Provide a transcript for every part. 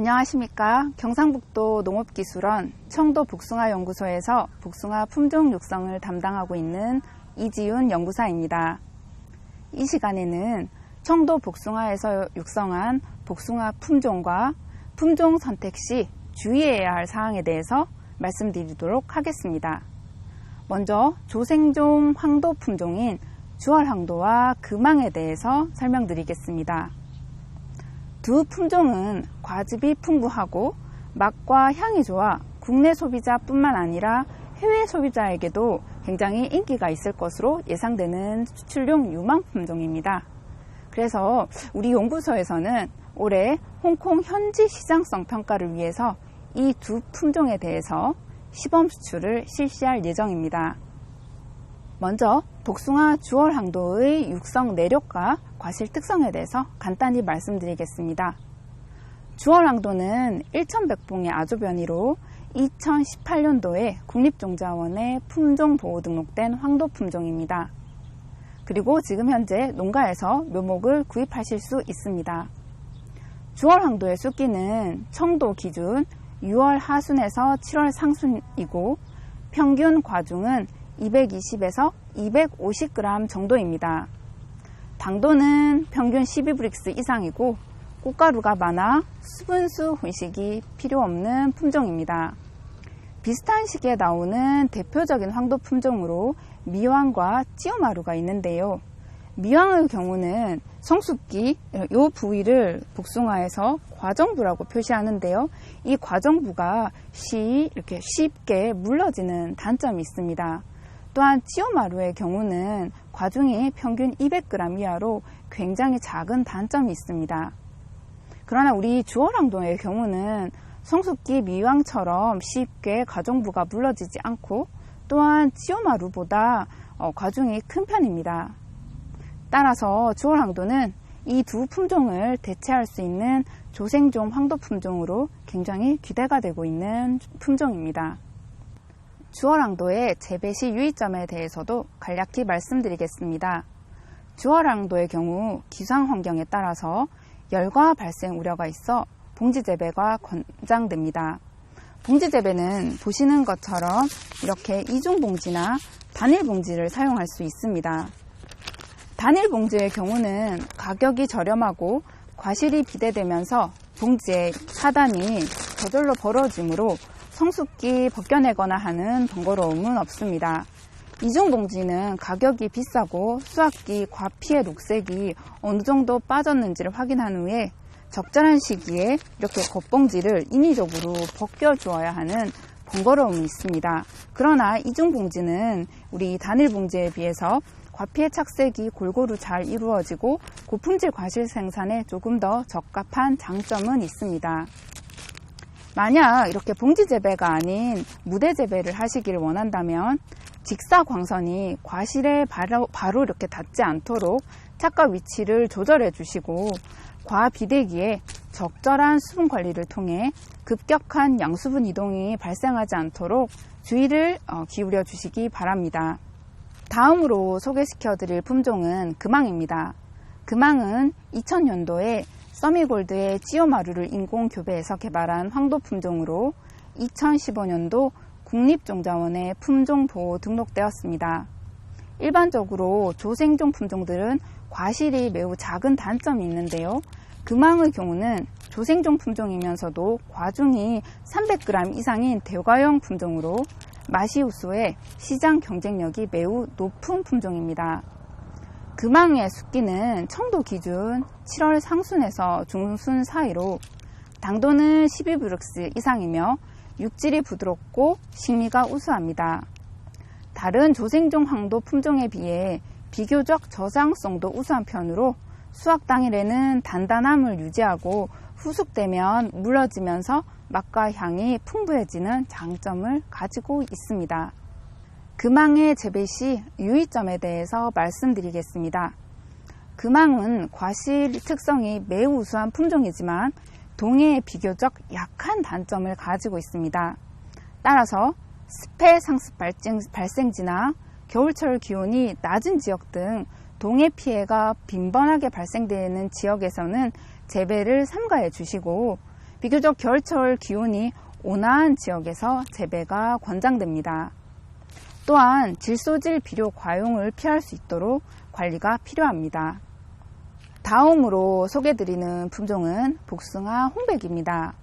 안녕하십니까. 경상북도 농업기술원 청도복숭아연구소에서 복숭아 품종 육성을 담당하고 있는 이지윤 연구사입니다. 이 시간에는 청도복숭아에서 육성한 복숭아 품종과 품종 선택 시 주의해야 할 사항에 대해서 말씀드리도록 하겠습니다. 먼저 조생종 황도 품종인 주얼황도와 금황에 대해서 설명드리겠습니다. 두 품종은 과즙이 풍부하고 맛과 향이 좋아 국내 소비자뿐만 아니라 해외 소비자에게도 굉장히 인기가 있을 것으로 예상되는 수출용 유망 품종입니다. 그래서 우리 연구소에서는 올해 홍콩 현지 시장성 평가를 위해서 이 두 품종에 대해서 시범 수출을 실시할 예정입니다. 먼저 복숭아 주얼황도의 육성 내력과 과실 특성에 대해서 간단히 말씀드리겠습니다. 주얼황도는 1100봉의 아조변이로 2018년도에 국립종자원에 품종보호 등록된 황도 품종입니다. 그리고 지금 현재 농가에서 묘목을 구입하실 수 있습니다. 주얼황도의 숫기는 청도 기준 6월 하순에서 7월 상순이고 평균 과중은 220에서 250g 정도입니다. 당도는 평균 12브릭스 이상이고 꽃가루가 많아 수분수 혼식이 필요 없는 품종입니다. 비슷한 시기에 나오는 대표적인 황도 품종으로 미황과 찌오마루가 있는데요. 미황의 경우는 성숙기 이 부위를 복숭아에서 과정부라고 표시하는데요. 이 과정부가 이렇게 쉽게 물러지는 단점이 있습니다. 또한 찌오마루의 경우는 과중이 평균 200g 이하로 굉장히 작은 단점이 있습니다. 그러나 우리 주얼황도의 경우는 성숙기 미황처럼 쉽게 과정부가 물러지지 않고 또한 찌오마루보다 과중이 큰 편입니다. 따라서 주얼황도는 이 두 품종을 대체할 수 있는 조생종 황도 품종으로 굉장히 기대가 되고 있는 품종입니다. 주얼황도의 재배 시 유의점에 대해서도 간략히 말씀드리겠습니다. 주얼황도의 경우 기상 환경에 따라서 열과 발생 우려가 있어 봉지 재배가 권장됩니다. 봉지 재배는 보시는 것처럼 이렇게 이중 봉지나 단일 봉지를 사용할 수 있습니다. 단일 봉지의 경우는 가격이 저렴하고 과실이 비대되면서 봉지의 하단이 저절로 벌어지므로 성숙기 벗겨내거나 하는 번거로움은 없습니다. 이중봉지는 가격이 비싸고 수확기 과피의 녹색이 어느 정도 빠졌는지를 확인한 후에 적절한 시기에 이렇게 겉봉지를 인위적으로 벗겨주어야 하는 번거로움이 있습니다. 그러나 이중봉지는 우리 단일봉지에 비해서 과피의 착색이 골고루 잘 이루어지고 고품질 과실 생산에 조금 더 적합한 장점은 있습니다. 만약 이렇게 봉지 재배가 아닌 무대 재배를 하시길 원한다면 직사광선이 과실에 바로 이렇게 닿지 않도록 착각 위치를 조절해 주시고 과비대기에 적절한 수분 관리를 통해 급격한 양수분 이동이 발생하지 않도록 주의를 기울여 주시기 바랍니다. 다음으로 소개시켜 드릴 품종은 금황입니다. 금황은 2000년도에 써미골드의 찌오마루를 인공 교배해서 개발한 황도 품종으로 2015년도 국립종자원에 품종보호 등록되었습니다. 일반적으로 조생종 품종들은 과실이 매우 작은 단점이 있는데요. 금황의 경우는 조생종 품종이면서도 과중이 300g 이상인 대과형 품종으로 맛이 우수해 시장 경쟁력이 매우 높은 품종입니다. 금황의 숫기는 청도 기준 7월 상순에서 중순 사이로 당도는 12브릭스 이상이며 육질이 부드럽고 식미가 우수합니다. 다른 조생종 황도 품종에 비해 비교적 저장성도 우수한 편으로 수확 당일에는 단단함을 유지하고 후숙되면 물러지면서 맛과 향이 풍부해지는 장점을 가지고 있습니다. 금황의 재배 시 유의점에 대해서 말씀드리겠습니다. 금황은 과실 특성이 매우 우수한 품종이지만 동해에 비교적 약한 단점을 가지고 있습니다. 따라서 습해 상습 발생지나 겨울철 기온이 낮은 지역 등 동해 피해가 빈번하게 발생되는 지역에서는 재배를 삼가해 주시고 비교적 겨울철 기온이 온화한 지역에서 재배가 권장됩니다. 또한 질소질 비료 과용을 피할 수 있도록 관리가 필요합니다. 다음으로 소개드리는 품종은 복숭아 홍백입니다.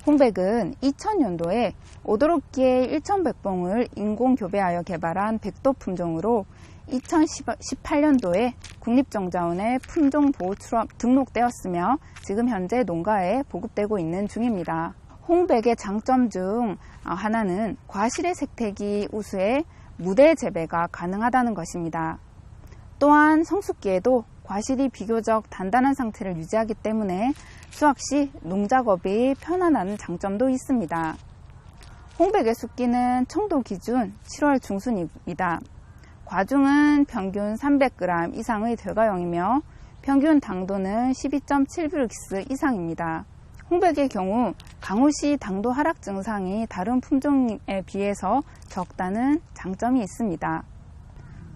홍백은 2000년도에 오도록기의 1100봉을 인공교배하여 개발한 백도 품종으로 2018년도에 국립정자원의 품종보호 등록되었으며 지금 현재 농가에 보급되고 있는 중입니다. 홍백의 장점 중 하나는 과실의 색택이 우수해 무대 재배가 가능하다는 것입니다. 또한 성숙기에도 과실이 비교적 단단한 상태를 유지하기 때문에 수확 시 농작업이 편안한 장점도 있습니다. 홍백의 숙기는 청도 기준 7월 중순입니다. 과중은 평균 300g 이상의 대가형이며 평균 당도는 12.7브릭스 이상입니다. 홍백의 경우 강우시 당도 하락 증상이 다른 품종에 비해서 적다는 장점이 있습니다.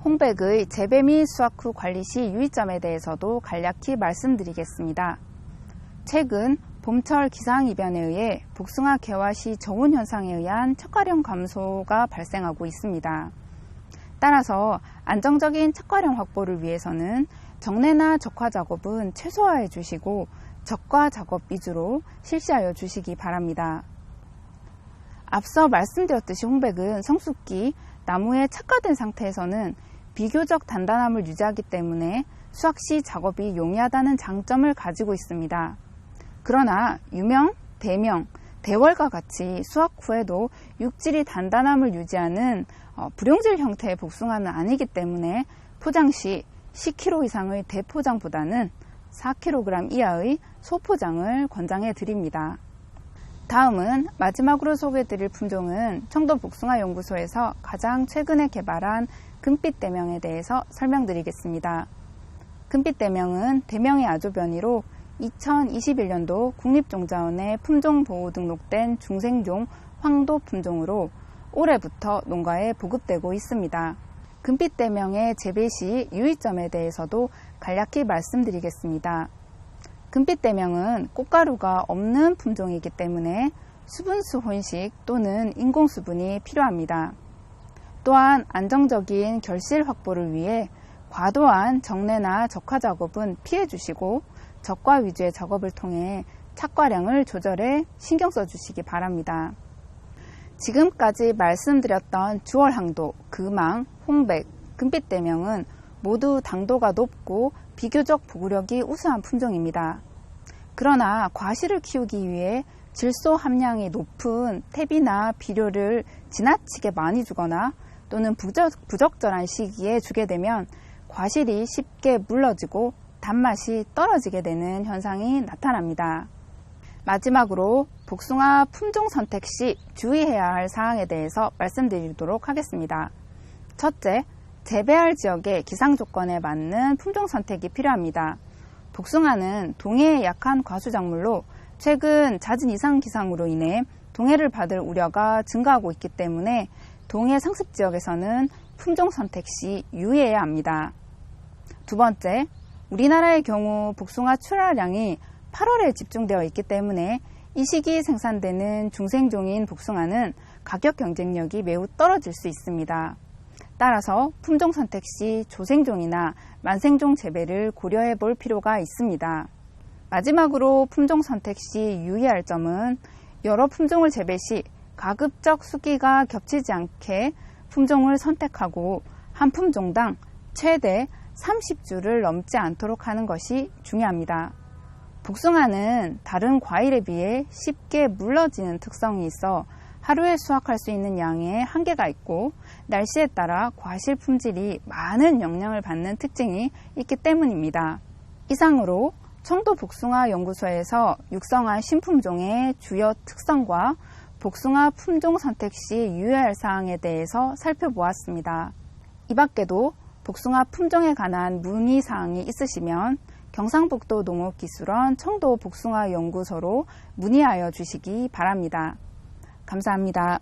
홍백의 재배 및 수확 후 관리 시 유의점에 대해서도 간략히 말씀드리겠습니다. 최근 봄철 기상이변에 의해 복숭아 개화 시 저온 현상에 의한 착과량 감소가 발생하고 있습니다. 따라서 안정적인 착과량 확보를 위해서는 정례나 적화 작업은 최소화해 주시고 적과 작업 위주로 실시하여 주시기 바랍니다. 앞서 말씀드렸듯이 홍백은 성숙기 나무에 착과된 상태에서는 비교적 단단함을 유지하기 때문에 수확 시 작업이 용이하다는 장점을 가지고 있습니다. 그러나 유명, 대명, 대월과 같이 수확 후에도 육질이 단단함을 유지하는 불용질 형태의 복숭아는 아니기 때문에 포장 시 10kg 이상의 대포장보다는 4kg 이하의 소포장을 권장해 드립니다. 다음은 마지막으로 소개해 드릴 품종은 청도복숭아연구소에서 가장 최근에 개발한 금빛대명에 대해서 설명드리겠습니다. 금빛대명은 대명의 아조변이로 2021년도 국립종자원에 품종보호 등록된 중생종 황도 품종으로 올해부터 농가에 보급되고 있습니다. 금빛대명의 재배 시 유의점에 대해서도 간략히 말씀드리겠습니다. 금빛대명은 꽃가루가 없는 품종이기 때문에 수분수 혼식 또는 인공수분이 필요합니다. 또한 안정적인 결실 확보를 위해 과도한 정례나 적화 작업은 피해 주시고 적과 위주의 작업을 통해 착과량을 조절해 신경 써 주시기 바랍니다. 지금까지 말씀드렸던 주월항도, 금왕, 홍백, 금빛대명은 모두 당도가 높고 비교적 보구력이 우수한 품종입니다. 그러나 과실을 키우기 위해 질소 함량이 높은 퇴비나 비료를 지나치게 많이 주거나 또는 부적절한 시기에 주게 되면 과실이 쉽게 물러지고 단맛이 떨어지게 되는 현상이 나타납니다. 마지막으로 복숭아 품종 선택 시 주의해야 할 사항에 대해서 말씀드리도록 하겠습니다. 첫째, 재배할 지역의 기상 조건에 맞는 품종 선택이 필요합니다. 복숭아는 동해에 약한 과수작물로 최근 잦은 이상 기상으로 인해 동해를 받을 우려가 증가하고 있기 때문에 동해 상습 지역에서는 품종 선택 시 유의해야 합니다. 두 번째, 우리나라의 경우 복숭아 출하량이 8월에 집중되어 있기 때문에 이 시기 생산되는 중생종인 복숭아는 가격 경쟁력이 매우 떨어질 수 있습니다. 따라서 품종 선택 시 조생종이나 만생종 재배를 고려해 볼 필요가 있습니다. 마지막으로 품종 선택 시 유의할 점은 여러 품종을 재배 시 가급적 수기가 겹치지 않게 품종을 선택하고 한 품종당 최대 30주를 넘지 않도록 하는 것이 중요합니다. 복숭아는 다른 과일에 비해 쉽게 물러지는 특성이 있어 하루에 수확할 수 있는 양에 한계가 있고 날씨에 따라 과실 품질이 많은 영향을 받는 특징이 있기 때문입니다. 이상으로 청도복숭아연구소에서 육성한 신품종의 주요 특성과 복숭아 품종 선택 시 유의할 사항에 대해서 살펴보았습니다. 이 밖에도 복숭아 품종에 관한 문의사항이 있으시면 경상북도 농업기술원 청도복숭아연구소로 문의하여 주시기 바랍니다. 감사합니다.